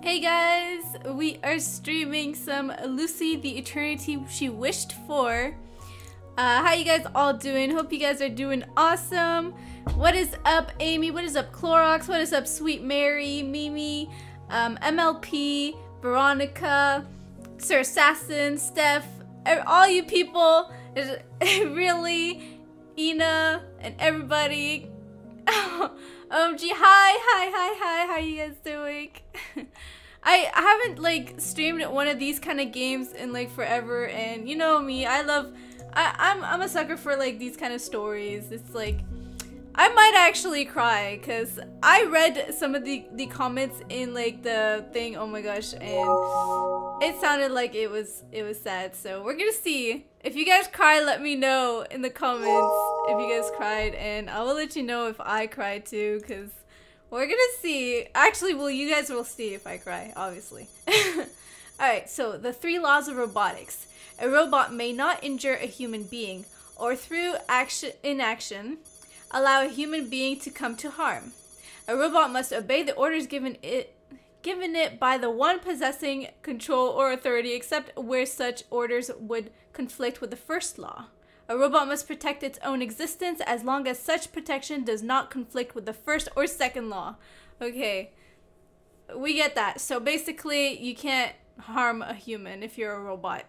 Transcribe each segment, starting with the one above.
Hey guys, we are streaming some Lucy the Eternity She Wished For. How you guys all doing? Hope you guys are doing awesome. What is up, Amy? What is up, Clorox? What is up, Sweet Mary, Mimi, MLP, Veronica, Sir Assassin, Steph, all you people, really, Ina, and everybody. OMG, hi, how you guys doing? I haven't like streamed one of these kind of games in like forever, and you know me, I'm a sucker for like these kind of stories. It's like I might actually cry because I read some of the comments in like the thing. Oh my gosh, and it sounded like it was sad. So we're gonna see. If you guys cry, let me know in the comments if you guys cried, and I will let you know if I cried too, because we're gonna see. Actually, well, you guys will see if I cry, obviously. Alright, so the 3 laws of robotics. A robot may not injure a human being, or through inaction, allow a human being to come to harm. A robot must obey the orders given it by the one possessing control or authority, except where such orders would conflict with the first law. A robot must protect its own existence as long as such protection does not conflict with the first or second law. Okay, we get that. So basically, you can't harm a human if you're a robot.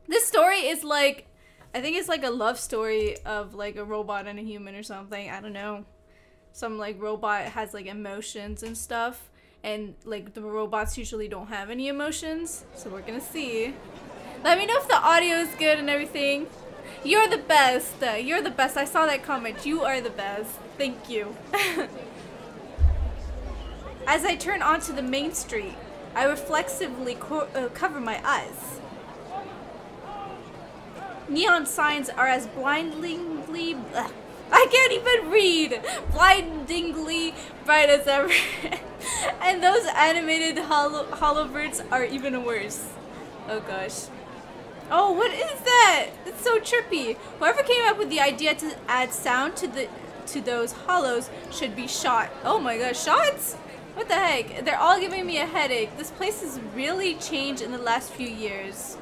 This story is like, I think it's like a love story of like a robot and a human or something. I don't know. Some like robot has like emotions and stuff. And like the robots usually don't have any emotions, so we're gonna see. Let me know if the audio is good and everything. You're the best. You're the best. I saw that comment. You are the best. Thank you. As I turn onto the main street, I reflexively cover my eyes. Neon signs are as blindingly... I can't even read! Blindingly bright as ever. And those animated hollow birds are even worse. Oh gosh. Oh, what is that? It's so trippy. Whoever came up with the idea to add sound to those hollows should be shot. Oh my gosh, shots? What the heck? They're all giving me a headache. This place has really changed in the last few years.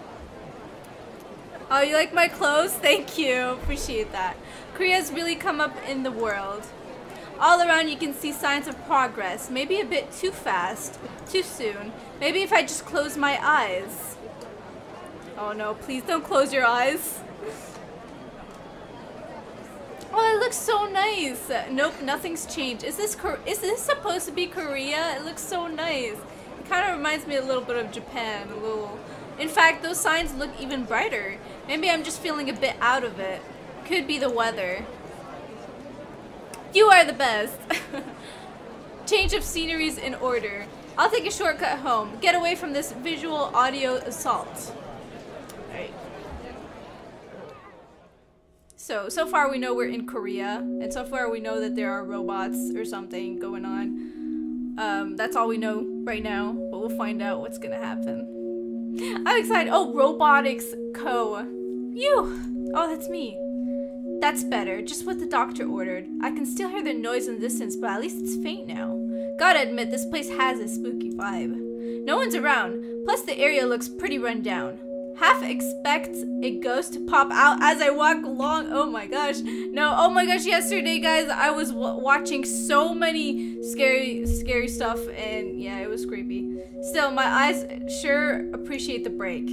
Oh, you like my clothes? Thank you. Appreciate that. Korea's really come up in the world. All around you can see signs of progress. Maybe a bit too fast, too soon. Maybe if I just close my eyes. Oh no, please don't close your eyes. Oh, it looks so nice. Nope, nothing's changed. Is this supposed to be Korea? It looks so nice. It kind of reminds me a little bit of Japan. A little. In fact, those signs look even brighter. Maybe I'm just feeling a bit out of it. Could be the weather. You are the best. Change of sceneries in order. I'll take a shortcut home. Get away from this visual audio assault. Alright. So far we know we're in Korea. And so far we know that there are robots or something going on. That's all we know right now. But we'll find out what's gonna happen. I'm excited. Oh, Robotics Co. Phew. Oh, that's me. That's better, just what the doctor ordered. I can still hear the noise in the distance, but at least it's faint now. Gotta admit, this place has a spooky vibe. No one's around, plus the area looks pretty run down. Half expect a ghost to pop out as I walk along. Oh my gosh. No, oh my gosh, yesterday, guys, I was watching so many scary stuff, and yeah, it was creepy. Still, my eyes sure appreciate the break.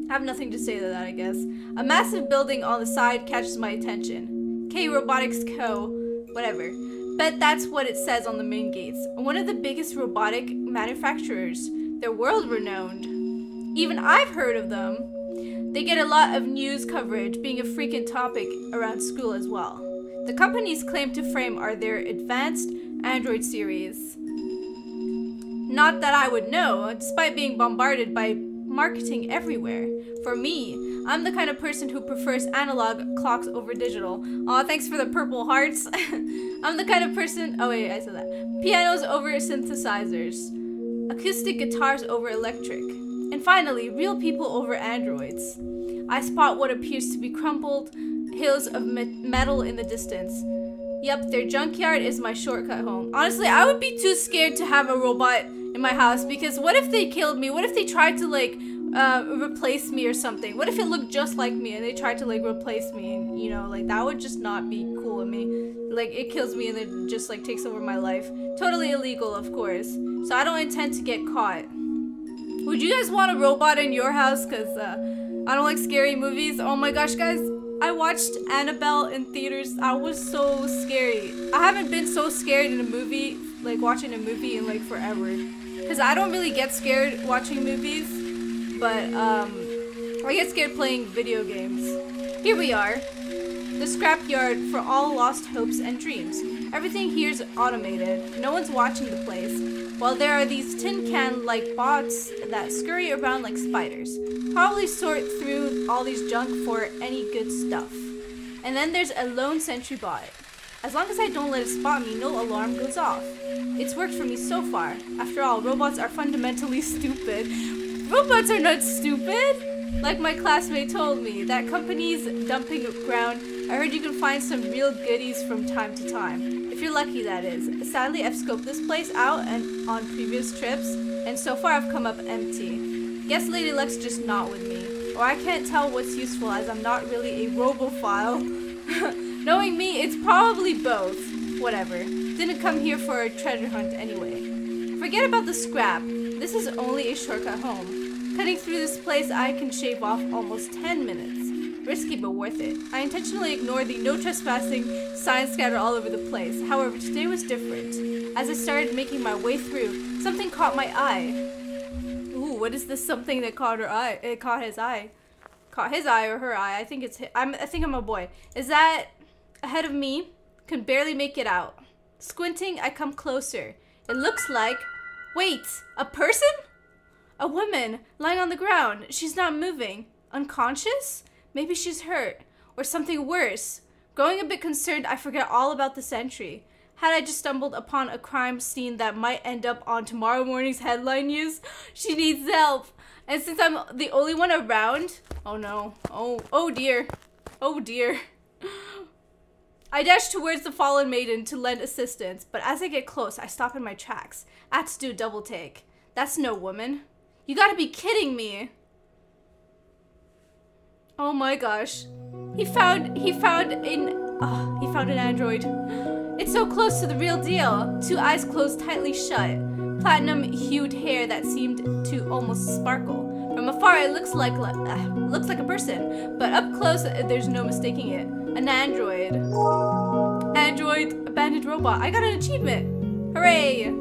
I have nothing to say to that, I guess. A massive building on the side catches my attention. K Robotics Co. Whatever. Bet that's what it says on the main gates. One of the biggest robotic manufacturers. They're world renowned. Even I've heard of them. They get a lot of news coverage, being a frequent topic around school as well. The company's claim to fame are their advanced Android series. Not that I would know, despite being bombarded by marketing everywhere. For me, I'm the kind of person who prefers analog clocks over digital. Aw, thanks for the purple hearts. I'm the kind of person... Oh wait, I said that. Pianos over synthesizers. Acoustic guitars over electric. And finally, real people over androids. I spot what appears to be crumpled hills of metal in the distance. Yep, their junkyard is my shortcut home. Honestly, I would be too scared to have a robot in my house, because what if they killed me? What if they tried to like replace me or something? What if it looked just like me and they tried to like replace me, and you know, like that would just not be cool with me. Like it kills me and then just like takes over my life. Totally illegal, of course. So I don't intend to get caught. Would you guys want a robot in your house? Cause I don't like scary movies. Oh my gosh, guys. I watched Annabelle in theaters. I was so scary. I haven't been so scared in a movie, like watching a movie in like forever. Cause I don't really get scared watching movies, but I get scared playing video games. Here we are. The scrapyard for all lost hopes and dreams. Everything here's automated. No one's watching the place. While there are these tin can-like bots that scurry around like spiders. Probably sort through all these junk for any good stuff. And then there's a lone sentry bot. As long as I don't let it spot me, no alarm goes off. It's worked for me so far. After all, robots are fundamentally stupid. Robots are not stupid! Like my classmate told me, that company's dumping ground. I heard you can find some real goodies from time to time. If you're lucky, that is. Sadly, I've scoped this place out and on previous trips, and so far I've come up empty. Guess Lady Luck's just not with me. Or I can't tell what's useful as I'm not really a robophile. Knowing me, it's probably both. Whatever. Didn't come here for a treasure hunt anyway. Forget about the scrap. This is only a shortcut home. Cutting through this place, I can shave off almost 10 minutes. Risky but worth it. I intentionally ignored the no trespassing signs scattered all over the place. However, today was different. As I started making my way through, something caught my eye. Ooh, what is this something that caught her eye? It caught his eye. Caught his eye or her eye. I think it's I think I'm a boy. Is that ahead of me? Can barely make it out. Squinting, I come closer. It looks like... Wait, a person? A woman lying on the ground. She's not moving. Unconscious? Maybe she's hurt, or something worse. Growing a bit concerned, I forget all about the sentry. Had I just stumbled upon a crime scene that might end up on tomorrow morning's headline news? She needs help. And since I'm the only one around, oh no, oh dear, oh dear. I dash towards the fallen maiden to lend assistance, but as I get close, I stop in my tracks. I have to do a double take. That's no woman. You gotta be kidding me. Oh my gosh. He found an android. It's so close to the real deal. Two eyes closed tightly shut. Platinum-hued hair that seemed to almost sparkle. From afar, it looks like a person, but up close, there's no mistaking it. An android. Android, abandoned robot. I got an achievement. Hooray!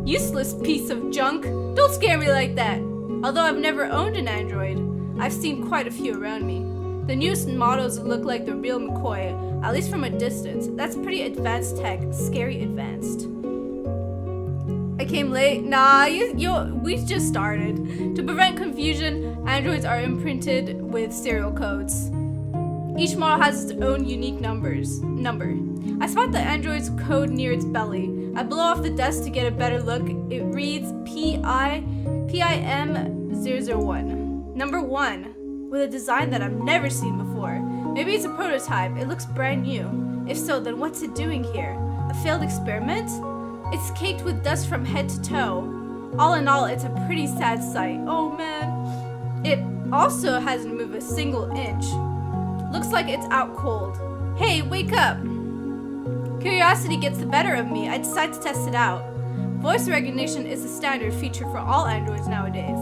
Useless piece of junk. Don't scare me like that. Although I've never owned an android, I've seen quite a few around me. The newest models look like the real McCoy, at least from a distance. That's pretty advanced tech, scary advanced. I came late. Nah, we just started. To prevent confusion, androids are imprinted with serial codes. Each model has its own unique number. I spot the android's code near its belly. I blow off the dust to get a better look. It reads PIM001. Number 1, with a design that I've never seen before. Maybe it's a prototype. It looks brand new. If so, then what's it doing here? A failed experiment? It's caked with dust from head to toe. All in all, it's a pretty sad sight. Oh man. It also hasn't moved a single inch. Looks like it's out cold. Hey, wake up! Curiosity gets the better of me. I decide to test it out. Voice recognition is a standard feature for all androids nowadays.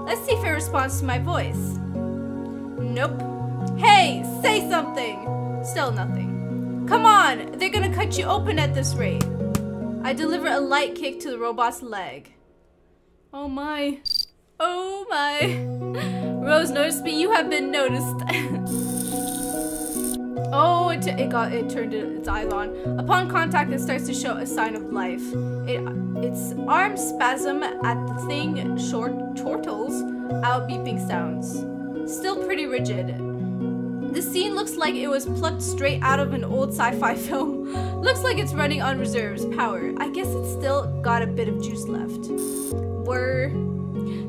Let's see if it responds to my voice. Nope. Hey, say something! Still nothing. Come on, they're gonna cut you open at this rate. I deliver a light kick to the robot's leg. Oh my. Oh my. Rose noticed me. You have been noticed. Oh, it turned its eyes on. Upon contact, it starts to show a sign of life. Its arms spasm at the thing, chortles out beeping sounds. Still pretty rigid. The scene looks like it was plucked straight out of an old sci-fi film. Looks like it's running on reserves power. I guess it's still got a bit of juice left.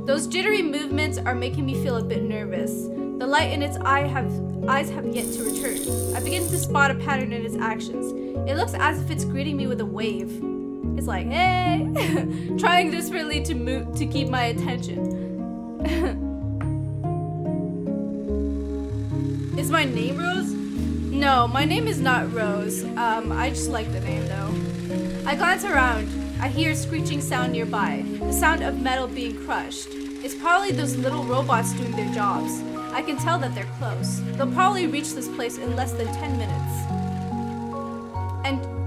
Those jittery movements are making me feel a bit nervous. The light in its eyes have yet to return. I begin to spot a pattern in its actions. It looks as if it's greeting me with a wave. It's like, hey, trying desperately to keep my attention. Is my name Rose? No, my name is not Rose. I just like the name though. I glance around. I hear a screeching sound nearby. The sound of metal being crushed. It's probably those little robots doing their jobs. I can tell that they're close. They'll probably reach this place in less than 10 minutes.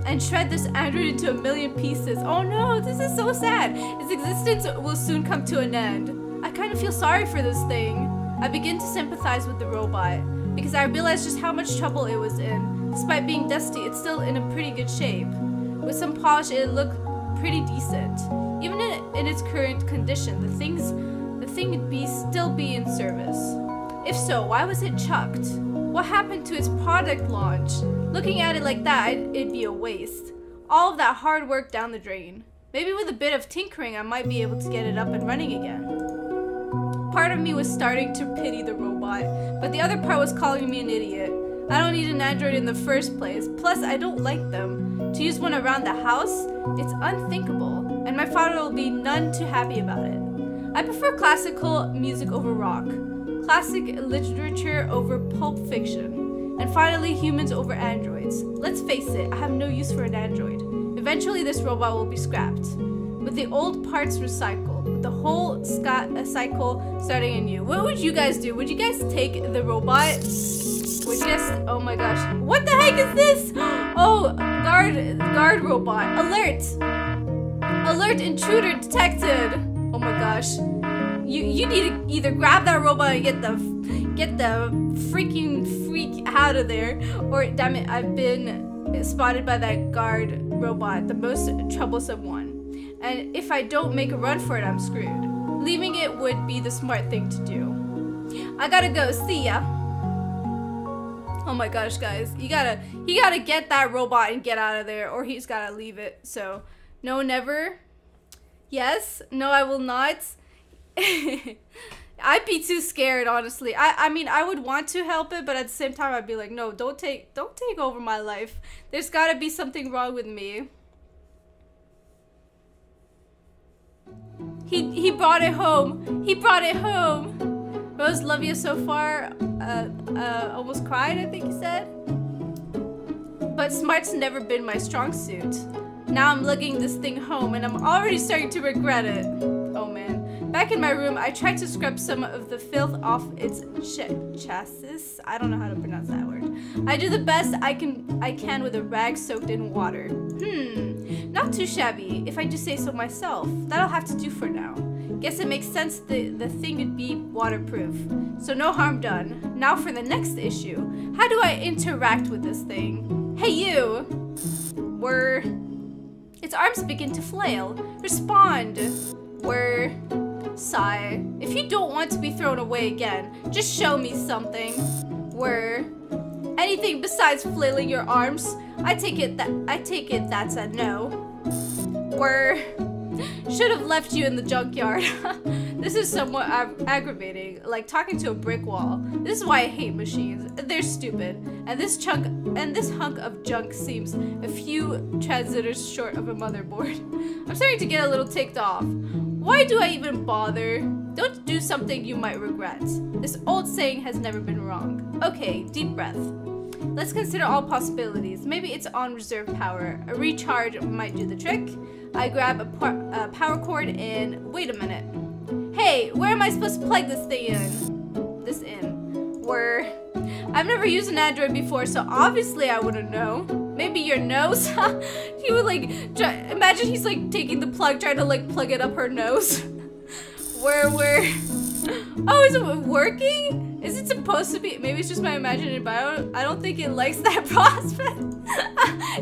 And shred this android into a million pieces. Oh no, this is so sad. Its existence will soon come to an end. I kind of feel sorry for this thing. I begin to sympathize with the robot because I realize just how much trouble it was in. Despite being dusty, it's still in a pretty good shape. With some polish, it looked pretty decent. Even in its current condition, the thing would still be in service. If so, why was it chucked? What happened to its product launch? Looking at it like that, it'd be a waste. All of that hard work down the drain. Maybe with a bit of tinkering, I might be able to get it up and running again. Part of me was starting to pity the robot, but the other part was calling me an idiot. I don't need an android in the first place. Plus, I don't like them. To use one around the house, it's unthinkable, and my father will be none too happy about it. I prefer classical music over rock, classic literature over pulp fiction, and finally humans over androids. Let's face it, I have no use for an android. Eventually this robot will be scrapped, with the old parts recycled, with the whole cycle starting anew. What would you guys do? Would you guys take the robot? Would you guys, oh my gosh, what the heck is this? Oh, guard robot, alert! Alert, intruder detected! Oh my gosh. You need to either grab that robot and get the freaking freak out of there, or damn it, I've been spotted by that guard robot, the most troublesome one. And if I don't make a run for it, I'm screwed. Leaving it would be the smart thing to do. I gotta go, see ya. Oh my gosh, guys, he gotta get that robot and get out of there, or he's gotta leave it. So, no, never. Yes, no, I will not. I'd be too scared, honestly. I mean, I would want to help it, but at the same time, I'd be like, no, don't take over my life. There's gotta be something wrong with me. He brought it home. He brought it home. Rose, love you so far. Almost cried, I think he said. But smart's never been my strong suit. Now I'm lugging this thing home and I'm already starting to regret it. Oh man. Back in my room, I tried to scrub some of the filth off its chassis. I don't know how to pronounce that word. I do the best I can with a rag soaked in water. Not too shabby, if I do say so myself. That'll have to do for now. Guess it makes sense the thing would be waterproof. So no harm done. Now for the next issue. How do I interact with this thing? Hey you! Its arms begin to flail. Respond. Sigh. If you don't want to be thrown away again, just show me something. Anything besides flailing your arms. I take it that's a no. Should have left you in the junkyard. This is somewhat aggravating, like talking to a brick wall. This is why I hate machines. They're stupid. And this hunk of junk seems a few transistors short of a motherboard. I'm starting to get a little ticked off. Why do I even bother? Don't do something you might regret. This old saying has never been wrong. Okay, deep breath. Let's consider all possibilities. Maybe it's on reserve power. A recharge might do the trick. I grab a power cord and wait a minute. Hey, where am I supposed to plug this thing in? I've never used an Android before, so obviously I wouldn't know. Maybe your nose? He would like, imagine he's like taking the plug, trying to like plug it up her nose. Oh, is it working? Is it supposed to be? Maybe it's just my imagination, but I don't think it likes that prospect.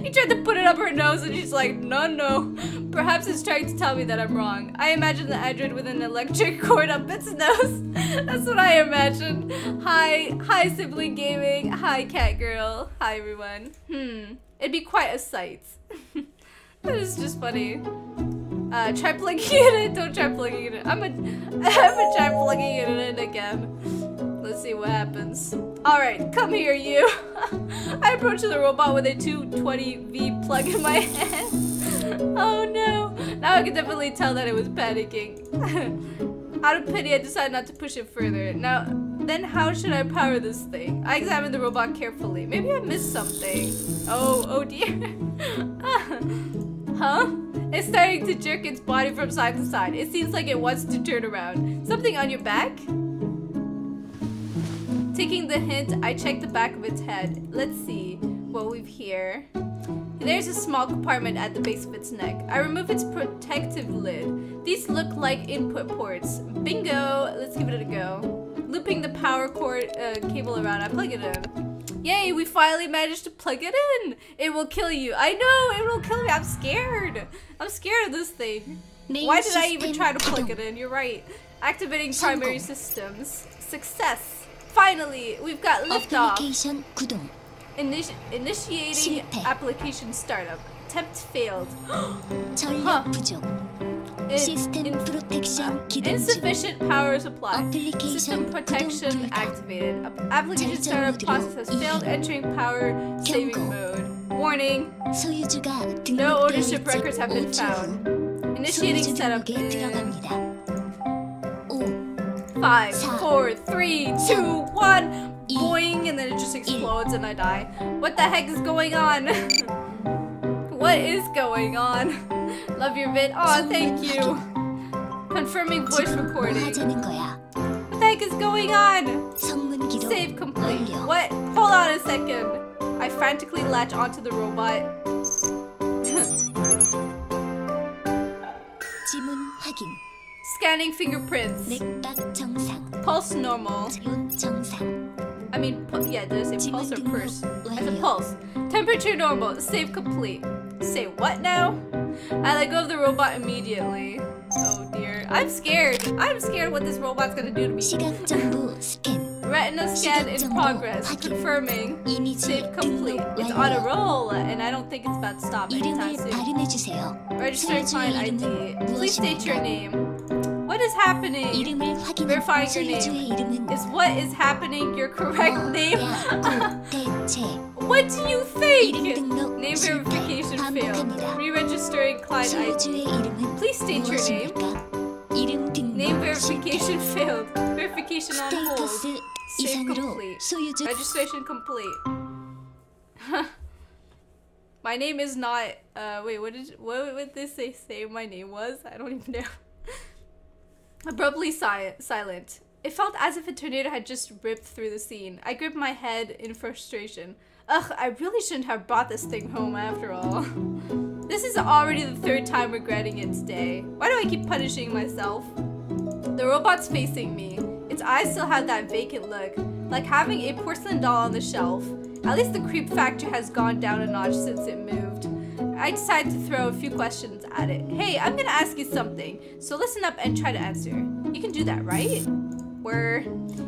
He tried to put it up her nose and she's like, no. Perhaps it's trying to tell me that I'm wrong. I imagine the android with an electric cord up its nose. That's what I imagined. Hi sibling gaming. Hi cat girl. Hi everyone. It'd be quite a sight. That is just funny. Try plugging it in. Don't try plugging it in. I'm gonna try plugging it in again. Let's see what happens. Alright, come here, you. I approach the robot with a 220V plug in my hand. Oh no! Now I can definitely tell that it was panicking. Out of pity, I decided not to push it further. Now, then how should I power this thing? I examined the robot carefully. Maybe I missed something. Oh dear. Huh? It's starting to jerk its body from side to side. It seems like it wants to turn around. Something on your back? Taking the hint, I checked the back of its head. Let's see what we've here. There's a small compartment at the base of its neck. I remove its protective lid. These look like input ports. Bingo! Let's give it a go. Looping the power cord cable around, I plug it in. Yay, we finally managed to plug it in! It will kill you. I know, it will kill me. I'm scared. I'm scared of this thing. Why did I even try to plug it in? You're right. Activating primary systems. Success. Finally, we've got liftoff. Initiating application startup. Attempt failed. Insufficient power supply. System protection activated. Application startup process has failed. Entering power saving mode. Warning. No ownership records have been found. Initiating setup in 5, 4, 3, 2, 1. Boing, and then it just explodes and I die. What the heck is going on? What is going on? Love your vid. Aw, thank you. Confirming voice recording. What the heck is going on? Save complete. What? Hold on a second. I frantically latch onto the robot. Scanning fingerprints. Pulse normal. I mean, yeah, did I say pulse or purse? I said pulse. Temperature normal. Save complete. Say what now? I let go of the robot immediately. Oh dear. I'm scared. I'm scared what this robot's gonna do to me. Retina scan in progress. Confirming. Save complete. It's on a roll, and I don't think it's about to stop anytime soon. Registering client ID. Please state your name. What is happening? Verifying your name. Is what is happening your correct name? What do you think? Name verification failed. Re-registering client ID. Please state your name. Name verification failed. Verification on hold. Save complete. Registration complete. My name is not. Wait, what would this say my name was? I don't even know. Abruptly silent. It felt as if a tornado had just ripped through the scene. I gripped my head in frustration. Ugh, I really shouldn't have brought this thing home after all. This is already the third time regretting it today. Why do I keep punishing myself? The robot's facing me. Its eyes still have that vacant look, like having a porcelain doll on the shelf. At least the creep factor has gone down a notch since it moved. I decided to throw a few questions at it. Hey, I'm gonna ask you something, so listen up and try to answer. You can do that, right? Where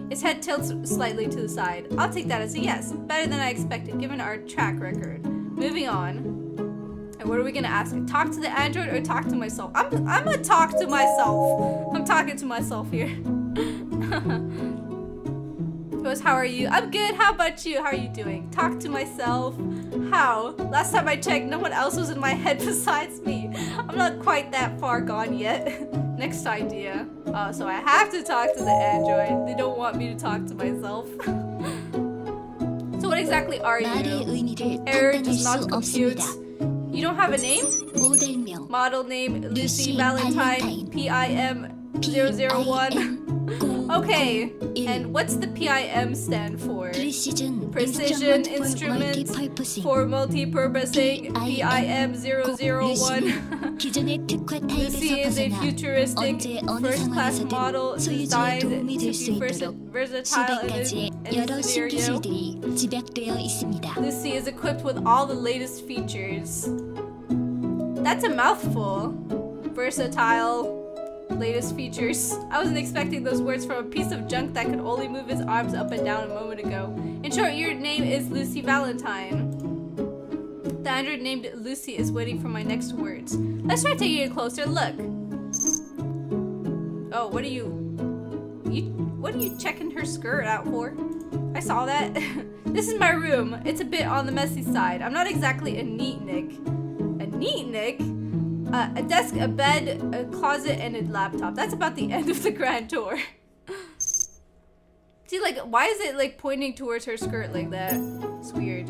its head tilts slightly to the side. I'll take that as a yes. Better than I expected, given our track record. Moving on. And what are we gonna ask? Talk to the android or talk to myself? I'm gonna talk to myself. I'm talking to myself here. Goes, how are you? I'm good. How about you? How are you doing? Talk to myself. How? Last time I checked, no one else was in my head besides me. I'm not quite that far gone yet. Next idea. Oh, so I have to talk to the android. They don't want me to talk to myself. So what exactly are you? Error does not compute. You don't have a name? Model name Lucy Valentine PIM001. Okay, and what's the PIM stand for? Precision Instrument for Multi-Purposing PIM001. Lucy is a futuristic first-class model designed to be versatile in a scenario. Lucy is equipped with all the latest features. That's a mouthful. Versatile. Latest features. I wasn't expecting those words from a piece of junk that could only move its arms up and down a moment ago. In short, your name is Lucy Valentine. The android named Lucy is waiting for my next words. Let's try taking a closer look. Oh, what are you checking her skirt out for? I saw that. This is my room. It's a bit on the messy side. I'm not exactly a neatnik. A neatnik? A desk, a bed, a closet, and a laptop. That's about the end of the grand tour. See, like, why is it, like, pointing towards her skirt like that? It's weird.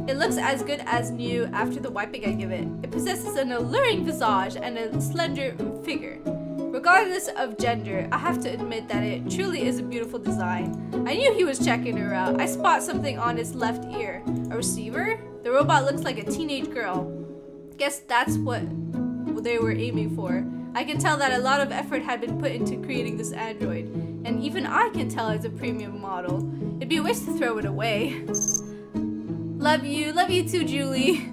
It looks as good as new after the wiping I give it. It possesses an alluring visage and a slender figure. Regardless of gender, I have to admit that it truly is a beautiful design. I knew he was checking her out. I spot something on its left ear. A receiver? The robot looks like a teenage girl. Guess that's what they were aiming for. I can tell that a lot of effort had been put into creating this android. And even I can tell it's a premium model. It'd be a waste to throw it away. Love you too, Julie.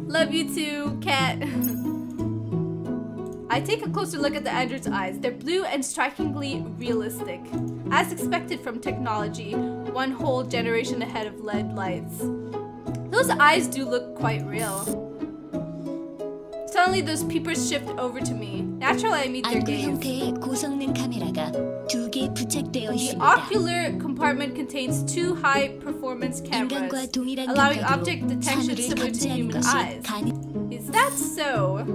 Love you too, Kat. I take a closer look at the android's eyes. They're blue and strikingly realistic. As expected from technology, one whole generation ahead of LED lights. Those eyes do look quite real. Suddenly those peepers shift over to me. Naturally I meet their gaze. The ocular compartment contains 2 high-performance cameras, allowing object detection similar to human eyes. Is that so?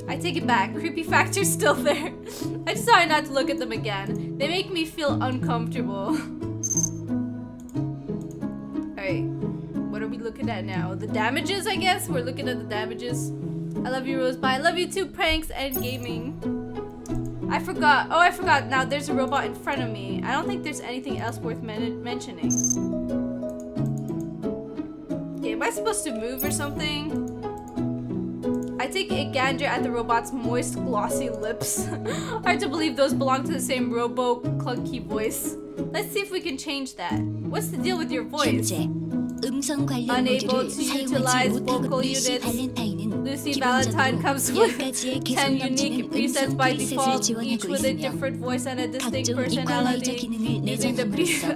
I take it back. Creepy factor's still there. I decide not to look at them again. They make me feel uncomfortable. Alright. What are we looking at now? The damages, I guess? We're looking at the damages. I love you, Rosebud. I love you too, pranks and gaming. I forgot. Oh, I forgot. Now there's a robot in front of me. I don't think there's anything else worth mentioning. Okay, am I supposed to move or something? I take a gander at the robot's moist, glossy lips. Hard to believe those belong to the same robo-clunky voice. Let's see if we can change that. What's the deal with your voice? Unable to utilize vocal units. Lucy Valentine comes with 10 unique presets by default, each with a different voice and a distinct personality. Using the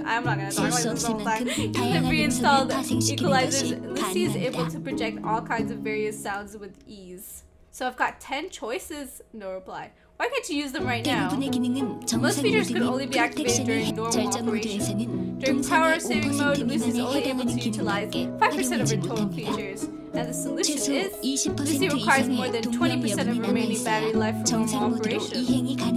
I'm not gonna talk like this all the time. Using the pre-installed equalizers, Lucy is able to project all kinds of various sounds with ease. So I've got 10 choices. No reply. Why can't you use them right now? Most features could only be activated during normal operation. During power saving mode, Lucy is only able to utilize 5% of her total features. And the solution is, Lucy requires more than 20% of remaining battery life for normal operation.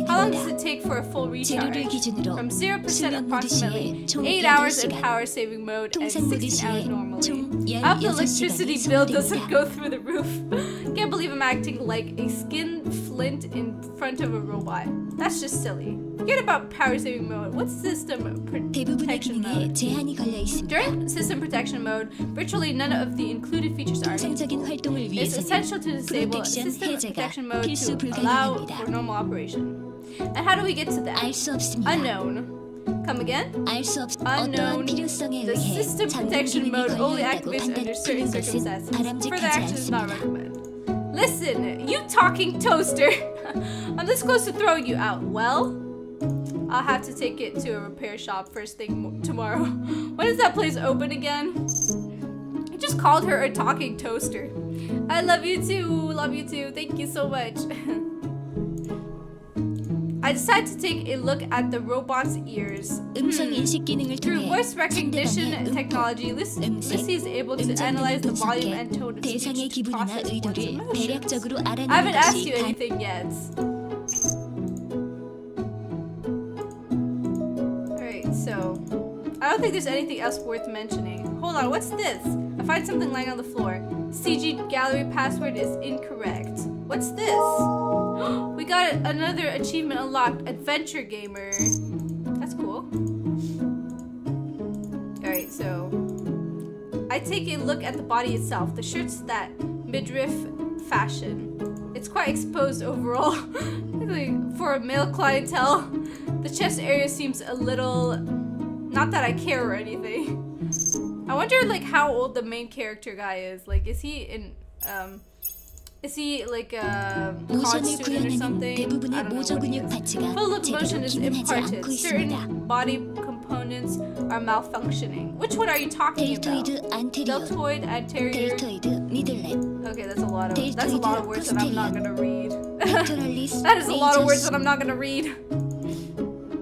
How long does it take for a full recharge? From 0% approximately 8 hours in power saving mode and 16 hours normally. I hope the electricity bill doesn't go through the roof. Can't believe I'm acting like a skin flint in front of a robot. That's just silly. Forget about power saving mode. What's system protection mode? During system protection mode, virtually none of the included features are used. It's essential to disable system protection mode to allow for normal operation. And how do we get to that? Unknown. Come again? Unknown. The system protection mode only activates under certain circumstances. Further action is not recommended. Listen, you talking toaster! I'm this close to throwing you out. Well, I'll have to take it to a repair shop first thing tomorrow. When is that place open again? I just called her a talking toaster. I love you too. Love you too. Thank you so much. I decided to take a look at the robot's ears. Through voice recognition technology, Lucy is able to analyze the volume and tone of speech to process one's emotions. I haven't asked you anything yet. Alright, so I don't think there's anything else worth mentioning. Hold on, what's this? I find something lying on the floor. CG gallery password is incorrect. What's this? We got another achievement unlocked, Adventure Gamer. That's cool. Alright, so I take a look at the body itself. The shirt's that midriff fashion. It's quite exposed overall. For a male clientele, the chest area seems a little... Not that I care or anything. I wonder like how old the main character guy is. Like, is he in... Is he like a college student or something? I don't know what he is. Full locomotion is imparted. Certain body components are malfunctioning. Which one are you talking about? Deltoid, anterior. Okay, that's a lot of words that I'm not gonna read. That is a lot of words that I'm not gonna read.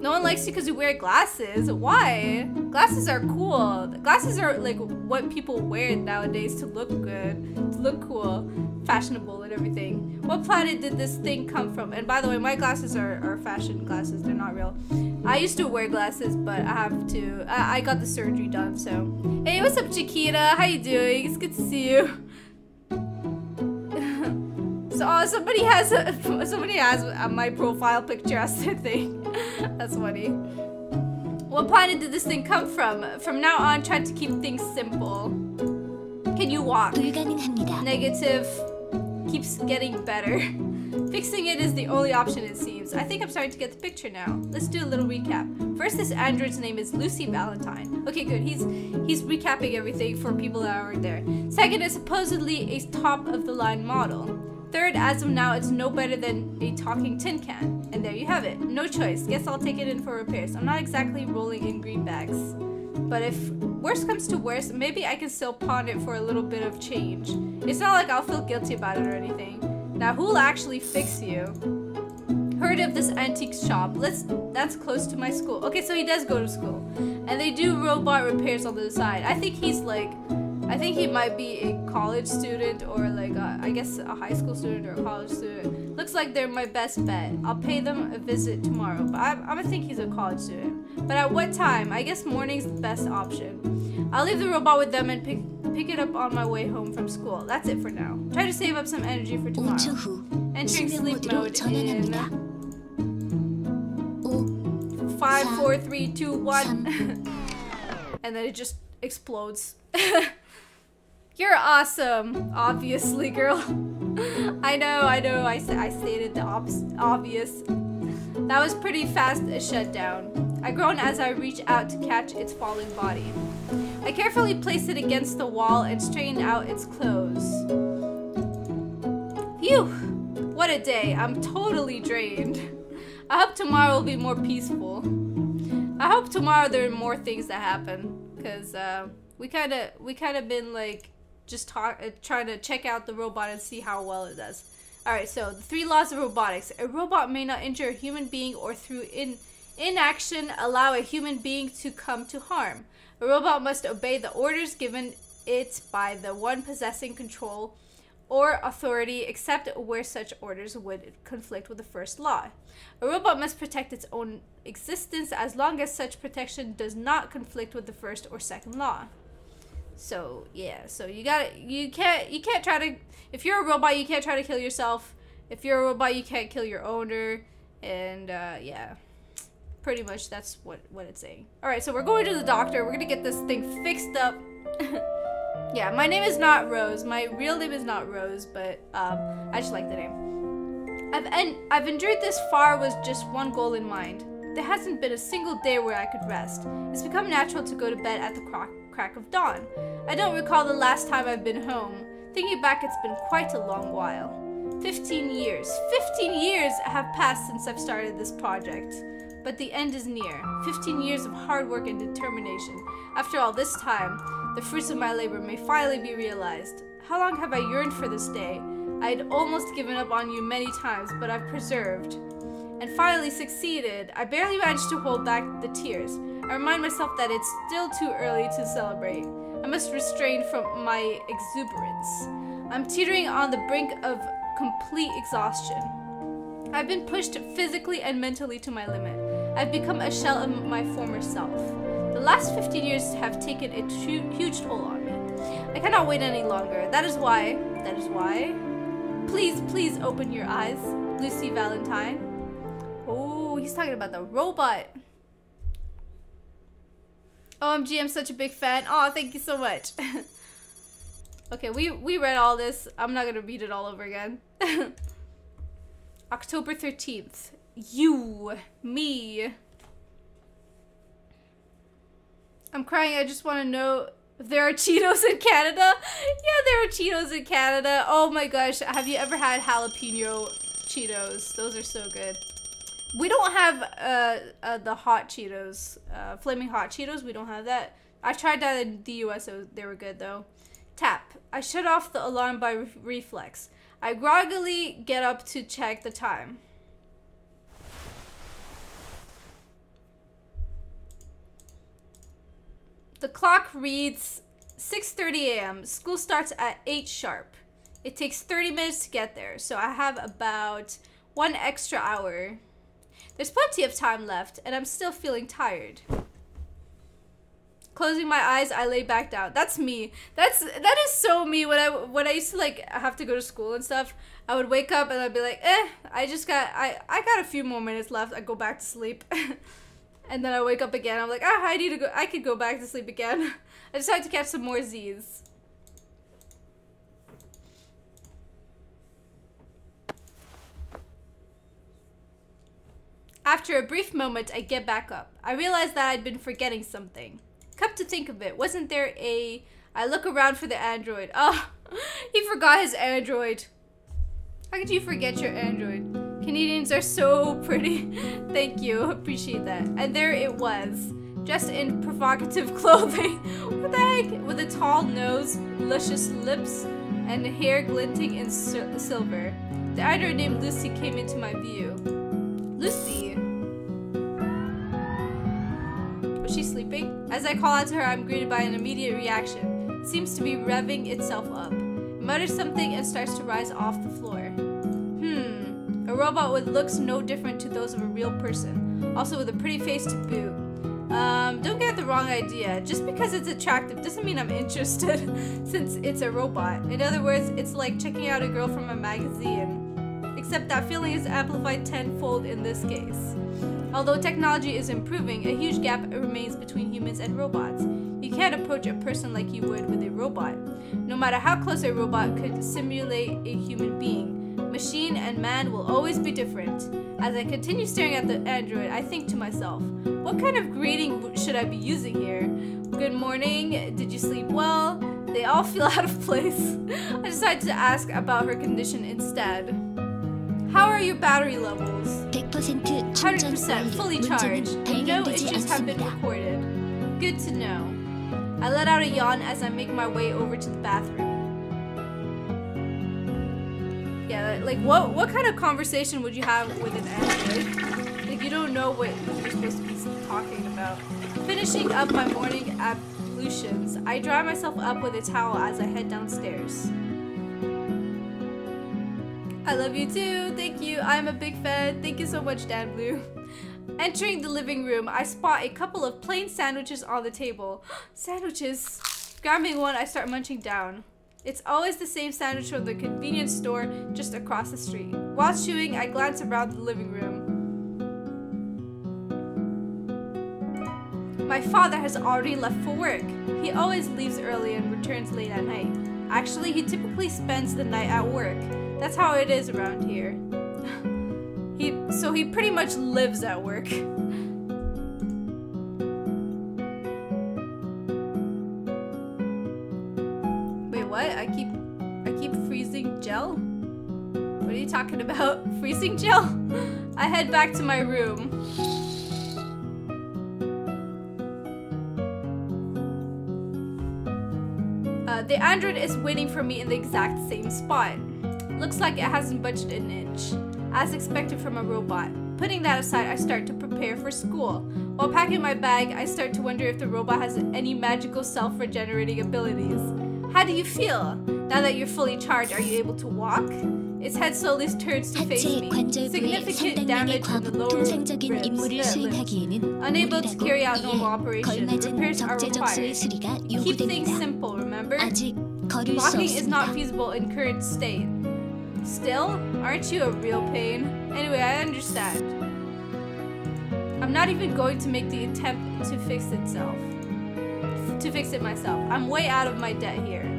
No one likes you because you wear glasses. Why? Glasses are cool. Glasses are like what people wear nowadays to look good, to look cool, fashionable and everything. What planet did this thing come from? And by the way, my glasses are fashion glasses. They're not real. I used to wear glasses, but I have to. I got the surgery done, so. Hey, what's up, Chiquita? How you doing? It's good to see you. So somebody has my profile picture as their thing. That's funny. What planet did this thing come from? From now on, try to keep things simple. Can you walk? Negative. Keeps getting better. Fixing it is the only option, it seems. I think I'm starting to get the picture now. Let's do a little recap. First, this android's name is Lucy Valentine. Okay, good. He's recapping everything for people that aren't there. Second, is supposedly a top-of-the-line model. Third, as of now, it's no better than a talking tin can. And there you have it. No choice. Guess I'll take it in for repairs. I'm not exactly rolling in greenbacks. But if worse comes to worse, maybe I can still pawn it for a little bit of change. It's not like I'll feel guilty about it or anything. Now, who'll actually fix you? Heard of this antique shop. That's close to my school. Okay, so he does go to school. And they do robot repairs on the side. I think he might be a college student or like I guess a high school student or a college student. Looks like they're my best bet. I'll pay them a visit tomorrow, but I'm gonna think he's a college student. But at what time? I guess morning's the best option. I'll leave the robot with them and pick it up on my way home from school. That's it for now. Try to save up some energy for tomorrow. Entering sleep mode in 5, 4, 3, 2, 1. And then it just explodes. You're awesome, obviously, girl. I know, I stated the obvious. That was pretty fast a shutdown. I groan as I reach out to catch its falling body. I carefully place it against the wall and straighten out its clothes. Phew, what a day. I'm totally drained. I hope tomorrow will be more peaceful. I hope tomorrow there are more things that happen, because we kind of been like just trying to check out the robot and see how well it does. All right, so the 3 laws of robotics. A robot may not injure a human being or through inaction allow a human being to come to harm. A robot must obey the orders given it by the one possessing control or authority, except where such orders would conflict with the first law. A robot must protect its own existence as long as such protection does not conflict with the first or second law. So yeah, so you can't try to, if you're a robot, you can't try to kill yourself. If you're a robot, you can't kill your owner, and yeah, pretty much that's what it's saying. All right, so we're going to the doctor. We're gonna get this thing fixed up. Yeah, my name is not Rose. My real name is not Rose, but I just like the name. I've endured this far with just one goal in mind. There hasn't been a single day where I could rest. It's become natural to go to bed at the crack of dawn. I don't recall the last time I've been home. Thinking back, it's been quite a long while. 15 years. 15 years have passed since I've started this project. But the end is near. 15 years of hard work and determination. After all this time, the fruits of my labor may finally be realized. How long have I yearned for this day? I'd almost given up on you many times, but I've persevered and finally succeeded. I barely managed to hold back the tears. I remind myself that it's still too early to celebrate. I must restrain from my exuberance. I'm teetering on the brink of complete exhaustion. I've been pushed physically and mentally to my limit. I've become a shell of my former self. The last 15 years have taken a huge toll on me. I cannot wait any longer. That is why, please open your eyes, Lucy Valentine. Oh, he's talking about the robot. OMG, I'm such a big fan. Oh, thank you so much. Okay, we read all this. I'm not gonna read it all over again. October 13th. You, me. I'm crying. I just want to know if there are Cheetos in Canada. Yeah, there are Cheetos in Canada. Oh my gosh. Have you ever had jalapeno Cheetos? Those are so good. We don't have the hot Cheetos, flaming hot Cheetos. We don't have that. I tried that in the US. They were good though. Tap. I shut off the alarm by reflex. I groggily get up to check the time. The clock reads 6:30 a.m. School starts at 8 sharp. It takes 30 minutes to get there, so I have about 1 extra hour. There's plenty of time left, and I'm still feeling tired. Closing my eyes, I lay back down. That's me. That is so me. When I used to like have to go to school and stuff, I would wake up and I'd be like, I got a few more minutes left. I go back to sleep. And then I wake up again. I'm like, I could go back to sleep again. I decided to catch some more Z's. After a brief moment, I get back up. I realize that I'd been forgetting something. Come to think of it, wasn't there I look around for the android. Oh, he forgot his android. How could you forget your android? Canadians are so pretty. Thank you, appreciate that. And there it was, dressed in provocative clothing. What the heck? With a tall nose, luscious lips, and hair glinting in silver. The android named Lucy came into my view. Lucy? Was she sleeping? As I call out to her, I'm greeted by an immediate reaction. It seems to be revving itself up. It mutters something and starts to rise off the floor. A robot with looks no different to those of a real person. Also with a pretty face to boot. Don't get the wrong idea. Just because it's attractive doesn't mean I'm interested since it's a robot. In other words, it's like checking out a girl from a magazine. Except that feeling is amplified tenfold in this case. Although technology is improving, a huge gap remains between humans and robots. You can't approach a person like you would with a robot. No matter how close a robot could simulate a human being, machine and man will always be different. As I continue staring at the android, I think to myself, what kind of greeting should I be using here? Good morning, did you sleep well? They all feel out of place. I decided to ask about her condition instead. How are your battery levels? 100% fully charged, and no issues have been recorded. Good to know. I let out a yawn as I make my way over to the bathroom. Yeah, like what kind of conversation would you have with an android? Like you don't know what you're supposed to be talking about. Finishing up my morning ablutions, I dry myself up with a towel as I head downstairs. I love you too, thank you, I'm a big fan, thank you so much Dan Blue. Entering the living room, I spot a couple of plain sandwiches on the table. Sandwiches! Grabbing one, I start munching down. It's always the same sandwich from the convenience store just across the street. While chewing, I glance around the living room. My father has already left for work. He always leaves early and returns late at night. Actually, he typically spends the night at work. That's how it is around here. So he pretty much lives at work. Wait, what? I keep freezing gel? What are you talking about? Freezing gel? I head back to my room. The android is waiting for me in the exact same spot. Looks like it hasn't budged an inch, as expected from a robot. Putting that aside, I start to prepare for school. While packing my bag, I start to wonder if the robot has any magical self-regenerating abilities. How do you feel? Now that you're fully charged, are you able to walk? Its head slowly turns to face me. Significant damage in the lower ribs. Unable to carry out normal operations, repairs are required. Keep things simple, remember? Walking is not feasible in current state. Still, aren't you a real pain? Anyway, I understand. I'm not even going to make the attempt to fix it myself. I'm way out of my depth here.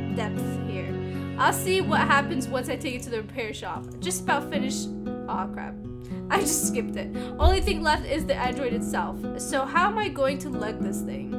I'll see what happens once I take it to the repair shop. Just about finished. Aw, crap. I just skipped it. Only thing left is the android itself. So how am I going to lug this thing?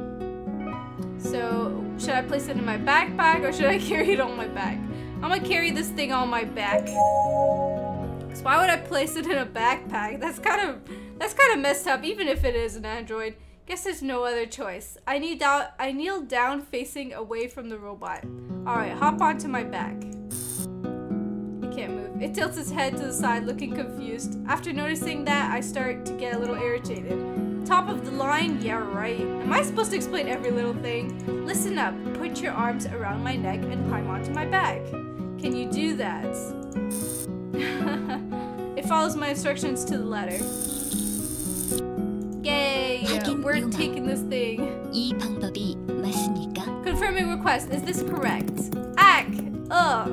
So, should I place it in my backpack or should I carry it on my back? I'm gonna carry this thing on my back. Cause why would I place it in a backpack? That's kind of messed up, even if it is an android. Guess there's no other choice. I kneel down facing away from the robot. Alright, hop onto my back. It can't move. It tilts its head to the side, looking confused. After noticing that, I start to get a little irritated. Top of the line? Yeah, right. Am I supposed to explain every little thing? Listen up. Put your arms around my neck and climb onto my back. Can you do that? It follows my instructions to the letter. Yay! We're taking this thing. Confirming request. Is this correct? Ack! Ugh.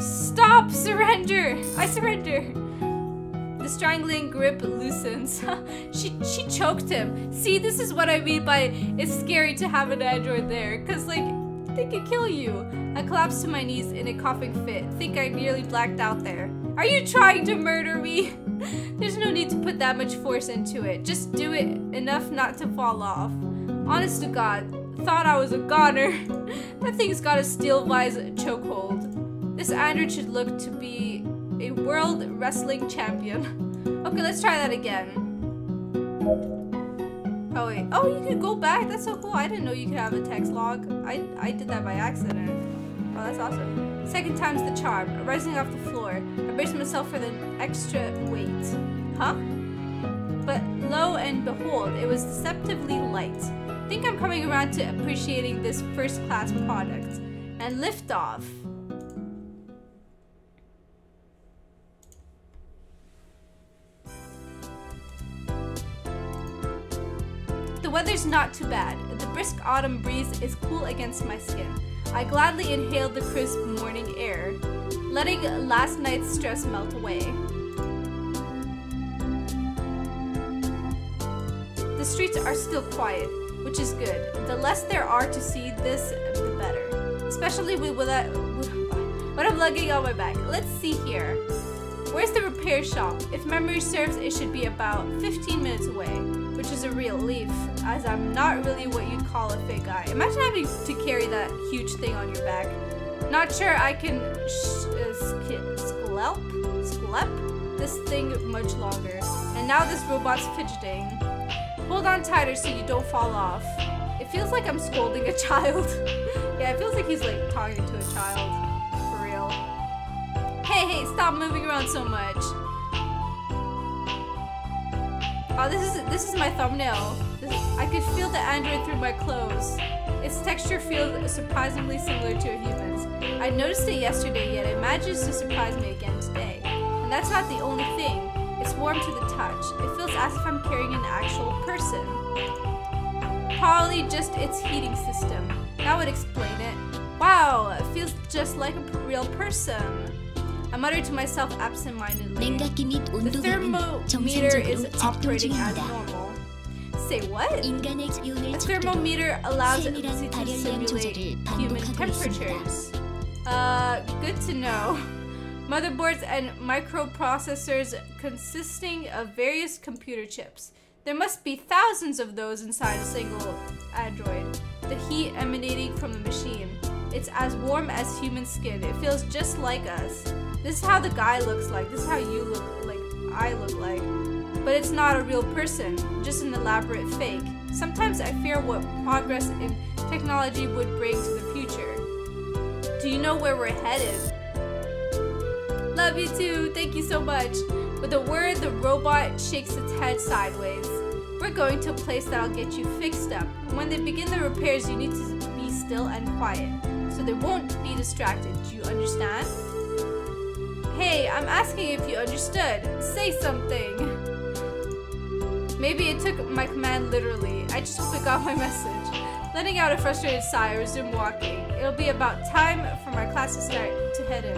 Stop! Surrender! I surrender! The strangling grip loosens. She choked him. See, this is what I mean by it's scary to have an android there. Cause like, they could kill you. I collapsed to my knees in a coughing fit. Think I nearly blacked out there. Are you trying to murder me? There's no need to put that much force into it. Just do it enough not to fall off. Honest to God, thought I was a goner. That thing's got a steel vise chokehold. This android should look to be a world wrestling champion. Okay, let's try that again. Oh wait, oh you can go back, that's so cool. I didn't know you could have a text log. I did that by accident. Oh, that's awesome. Second time's the charm. Rising off the floor, I braced myself for the extra weight. Huh? But lo and behold, it was deceptively light. Think I'm coming around to appreciating this first-class product. And lift off. The weather's not too bad. The brisk autumn breeze is cool against my skin. I gladly inhaled the crisp morning air, letting last night's stress melt away. The streets are still quiet, which is good. The less there are to see this, the better. Especially with what I'm lugging on my back. Let's see here. Where's the repair shop? If memory serves, it should be about 15 minutes away, which is a relief, as I'm not really what you'd call a fit guy. Imagine having to carry that huge thing on your back. Not sure I can schlep this thing much longer. And now this robot's fidgeting. Hold on tighter so you don't fall off. It feels like I'm scolding a child. Yeah, it feels like he's like talking to a child. For real. Hey, stop moving around so much. Oh, this is my thumbnail. I could feel the android through my clothes. Its texture feels surprisingly similar to a human's. I noticed it yesterday, yet it manages to surprise me again today. And that's not the only thing. It's warm to the touch. It feels as if I'm carrying an actual person. Probably just its heating system. That would explain it. Wow, it feels just like a real person. I muttered to myself absent-mindedly. The thermometer is operating as normal. Say what? The thermometer allows it to simulate human temperatures. Good to know. Motherboards and microprocessors consisting of various computer chips. There must be thousands of those inside a single android. The heat emanating from the machine. It's as warm as human skin. It feels just like us. This is how the guy looks like. This is how you look like. I look like. But it's not a real person, just an elaborate fake. Sometimes I fear what progress in technology would bring to the future. Do you know where we're headed? Love you too. Thank you so much. With a word, the robot shakes its head sideways. We're going to a place that'll get you fixed up. When they begin the repairs, you need to be still and quiet, so they won't be distracted. Do you understand? Hey, I'm asking if you understood. Say something. Maybe it took my command literally. I just hope it got my message. Letting out a frustrated sigh, I resumed walking. It'll be about time for my class to start to head in.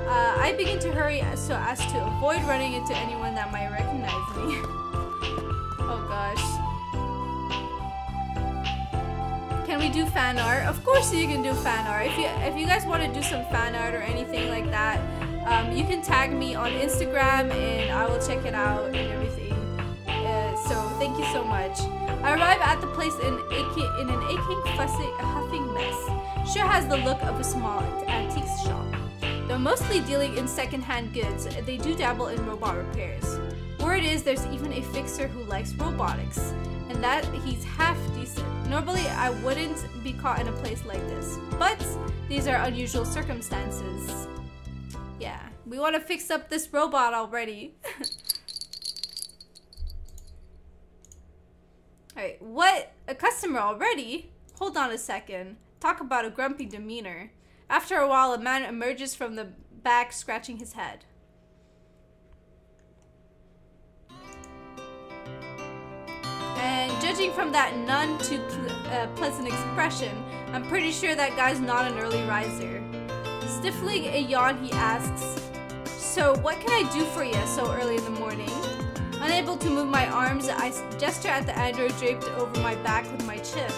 I begin to hurry so as to avoid running into anyone that might recognize me. Oh gosh. Can we do fan art? Of course you can do fan art. If you guys want to do some fan art or anything like that, you can tag me on Instagram and I will check it out and everything. So thank you so much. I arrive at the place in an aching, fussy, huffing mess. Sure has the look of a small antiques shop. Though mostly dealing in second-hand goods, they do dabble in robot repairs. Word is there's even a fixer who likes robotics, and that he's half decent. Normally, I wouldn't be caught in a place like this, but these are unusual circumstances. Yeah, we want to fix up this robot already. Alright, what? A customer already? Hold on a second. Talk about a grumpy demeanor. After a while, a man emerges from the back, scratching his head. And judging from that none too pleasant expression, I'm pretty sure that guy's not an early riser. Stifling a yawn, he asks, "So what can I do for you so early in the morning?" Unable to move my arms, I gesture at the android draped over my back with my chin.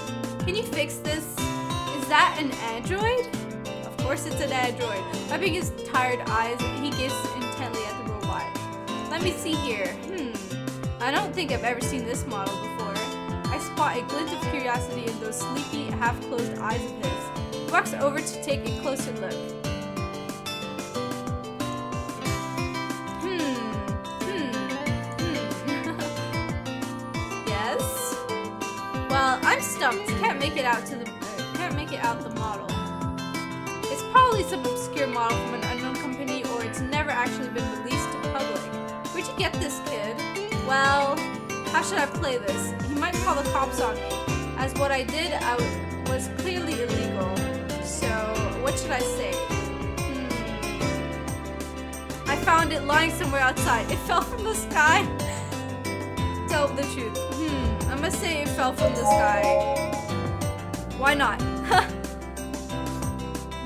"Can you fix this? Is that an android?" Of course it's an android. Wiping his tired eyes, he gazes intently at the robot. "Let me see here. I don't think I've ever seen this model before." I spot a glint of curiosity in those sleepy, half-closed eyes of his. He walks over to take a closer look. Yes? Well, I'm stumped. Can't make it out the model. It's probably some obscure model from an unknown company, or it's never actually been released to public. Where'd you get this, kid? Well, how should I play this? He might call the cops on me, as what I did was clearly illegal. So, what should I say? I found it lying somewhere outside. It fell from the sky. Tell the truth. I must say it fell from the sky. Why not?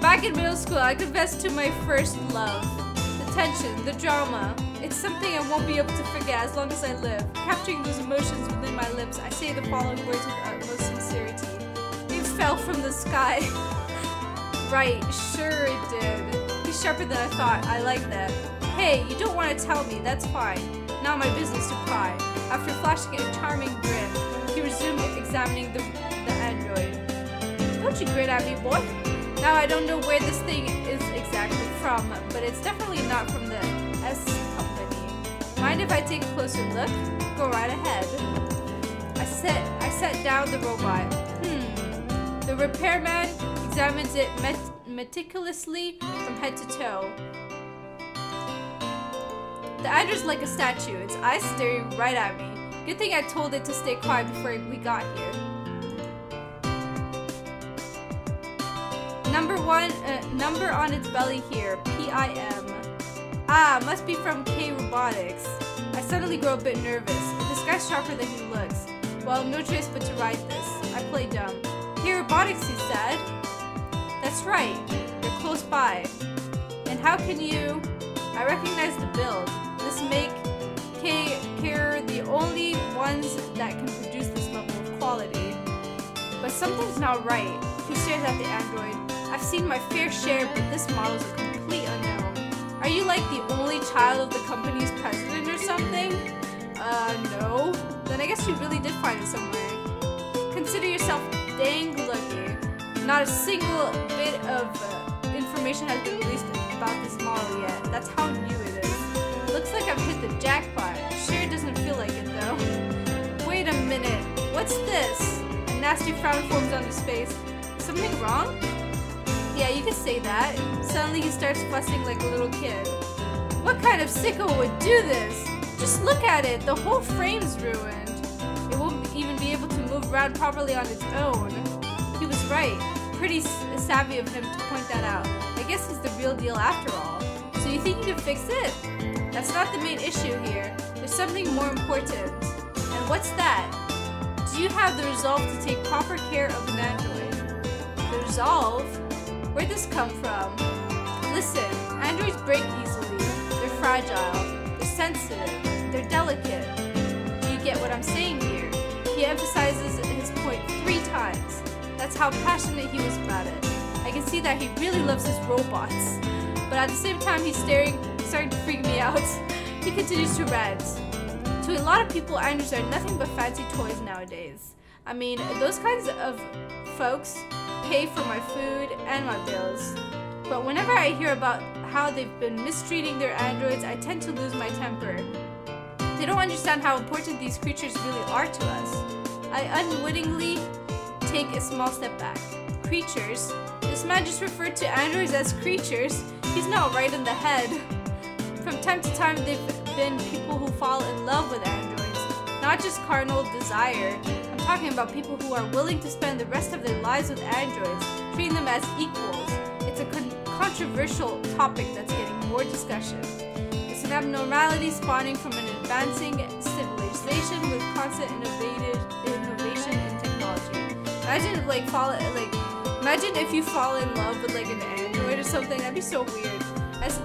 Back in middle school, I confessed to my first love. The tension, the drama. It's something I won't be able to forget as long as I live. Capturing those emotions within my lips, I say the following words with utmost sincerity. It fell from the sky. Right, sure it did. He's sharper than I thought. I like that. Hey, you don't want to tell me. That's fine. Not my business to pry. After flashing a charming grin, he resumed examining the android. Don't you grin at me, boy. Now I don't know where this thing is exactly from, but it's definitely not from the S company. Mind if I take a closer look? Go right ahead. I set down the robot. The repairman examines it meticulously from head to toe. The android's like a statue, its eyes staring right at me. Good thing I told it to stay quiet before we got here. Number on its belly here, PIM. Ah, must be from K Robotics. I suddenly grow a bit nervous. This guy's sharper than he looks. Well, no choice but to write this. I play dumb. K Robotics, he said. That's right. You're close by. And how can you... I recognize the build. This make K the only ones that can produce this level of quality. But something's not right. He stares at the android. I've seen my fair share, but this model's a complete unknown. Are you like the only child of the company's president or something? No. Then I guess you really did find it somewhere. Consider yourself dang lucky. Not a single bit of information has been released about this model yet. That's how new it is. Looks like I've hit the jackpot. Sure doesn't feel like it though. Wait a minute. What's this? A nasty frown forms on his face. Something wrong? Yeah, you could say that. Suddenly he starts fussing like a little kid. What kind of sicko would do this? Just look at it. The whole frame's ruined. It won't even be able to move around properly on its own. He was right. Pretty savvy of him to point that out. I guess he's the real deal after all. So you think you can fix it? That's not the main issue here. There's something more important. And what's that? Do you have the resolve to take proper care of an android? The resolve? Where'd this come from? Listen, androids break easily. They're fragile. They're sensitive. They're delicate. Do you get what I'm saying here? He emphasizes his point 3 times. That's how passionate he was about it. I can see that he really loves his robots. But at the same time, he's starting to freak me out. He continues to rant. To a lot of people, androids are nothing but fancy toys nowadays. I mean, those kinds of folks pay for my food and my bills. But whenever I hear about how they've been mistreating their androids, I tend to lose my temper. They don't understand how important these creatures really are to us. I unwittingly take a small step back. Creatures? This man just referred to androids as creatures. He's not right in the head. From time to time, they've been people who fall in love with androids. not just carnal desire. I'm talking about people who are willing to spend the rest of their lives with androids, treating them as equals. It's a controversial topic that's getting more discussion. It's an abnormality spawning from an advancing civilization with constant innovation in technology. Imagine imagine if you fall in love with like an android or something. That'd be so weird. As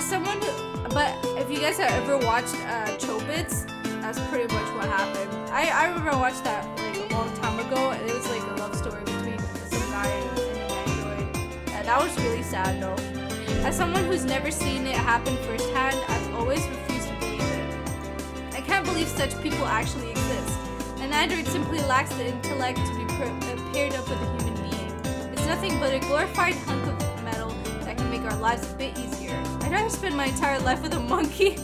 someone who, but if you guys have ever watched Chobits, that's pretty much what happened. I remember I watched that like a long time ago, and it was like a love story between some guy and an android. And that was really sad though. As someone who's never seen it happen firsthand, I've always refused to believe it. I can't believe such people actually exist. An android simply lacks the intellect to be paired up with a human being. It's nothing but a glorified hunk of metal that can make our lives a bit easier. I'd rather spend my entire life with a monkey.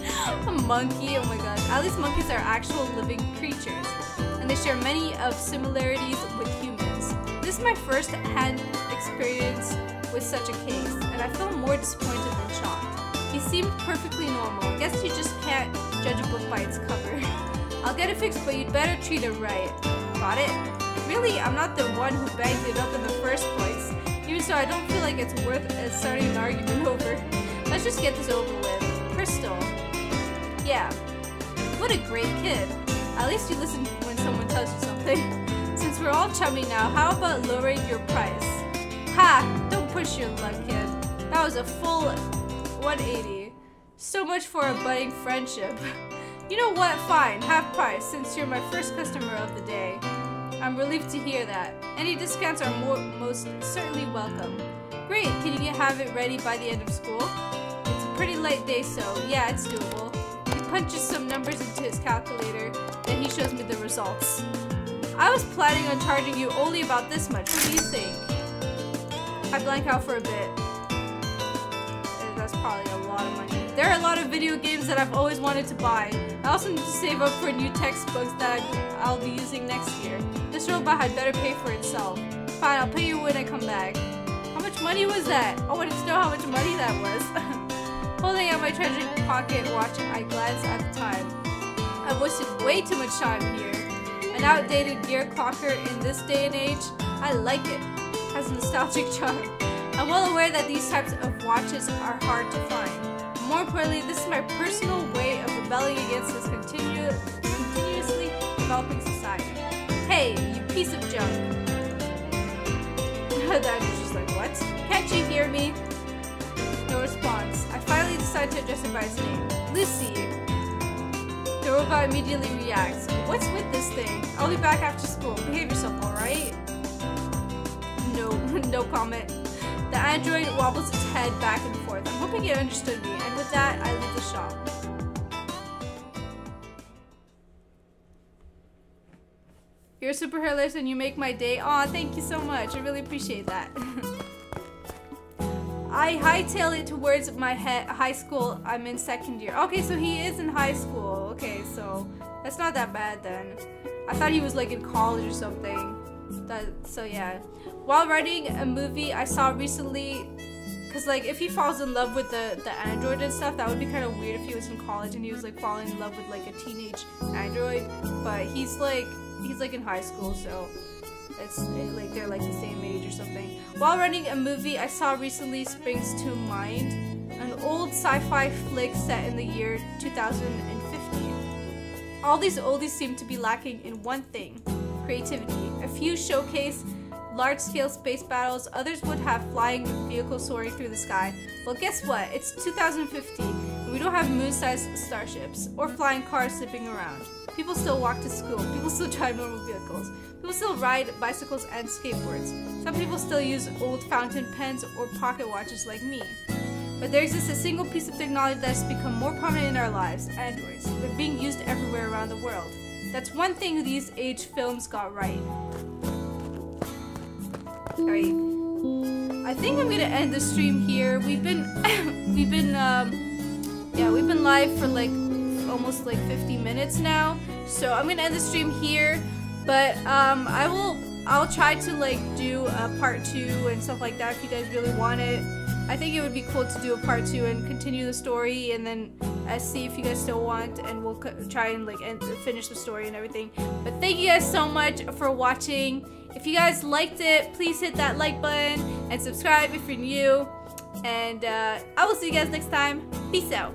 A monkey, oh my god. At least monkeys are actual living creatures, and they share many of similarities with humans. This is my first-hand experience with such a case, and I feel more disappointed than shocked. He seemed perfectly normal. I guess you just can't judge a book by its cover. I'll get it fixed, but you'd better treat it right. Got it? Really, I'm not the one who banged it up in the first place. Even so, I don't feel like it's worth starting an argument over. Let's just get this over with. Crystal. Yeah. What a great kid. At least you listen when someone tells you something. Since we're all chummy now, how about lowering your price? Ha! Don't push your luck, kid. That was a full 180. So much for a budding friendship. You know what? Fine. Half price, since you're my first customer of the day. I'm relieved to hear that. Any discounts are most certainly welcome. Great. Can you have it ready by the end of school? It's a pretty late day, so yeah, it's doable. He punches some numbers into his calculator, then he shows me the results. I was planning on charging you only about this much. What do you think? I blank out for a bit. That's probably a lot of money. There are a lot of video games that I've always wanted to buy. I also need to save up for new textbooks that I'll be using next year. This robot had better pay for itself. Fine, I'll pay you when I come back. How much money was that? I wanted to know how much money that was. Holding out my treasure pocket watch, I glanced at the time. I've wasted way too much time here. An outdated gear clocker in this day and age? I like it. Has a nostalgic charm. I'm well aware that these types of watches are hard to find. More importantly, this is my personal way of rebelling against this continuously developing society. Hey, you piece of junk. That is just like, what? Can't you hear me? No response. I finally decide to address him by his name. Lucy. The robot immediately reacts. What's with this thing? I'll be back after school. Behave yourself, alright? No, no comment. The android wobbles its head back and forth. I'm hoping it understood me, and with that, I leave the shop. You're super hilarious and you make my day. Aw, thank you so much. I really appreciate that. I hightail it towards my high school. I'm in second year. Okay, so he is in high school. Okay, so that's not that bad then. I thought he was like in college or something. So yeah. While writing a movie I saw recently, because like if he falls in love with the android and stuff, that would be kind of weird if he was in college and he was like falling in love with like a teenage android. But he's like in high school, so it's like they're like the same age or something. While writing a movie I saw recently springs to mind an old sci-fi flick set in the year 2050. All these oldies seem to be lacking in one thing: creativity. A few showcase large-scale space battles, others would have flying vehicles soaring through the sky. Well, guess what? It's 2050, and we don't have moon-sized starships or flying cars zipping around. People still walk to school, people still drive normal vehicles, people still ride bicycles and skateboards. Some people still use old fountain pens or pocket watches like me. But there exists a single piece of technology that has become more prominent in our lives: androids. They're being used everywhere around the world. That's one thing these age films got right. Alright, I think I'm gonna end the stream here. We've been live for like almost like 50 minutes now, so I'm gonna end the stream here. But I'll try to like do a part 2 and stuff like that if you guys really want it. I think it would be cool to do a part 2 and continue the story, and then see if you guys still want, and we'll try and like finish the story and everything. But thank you guys so much for watching. If you guys liked it, please hit that like button and subscribe if you're new. And I will see you guys next time. Peace out.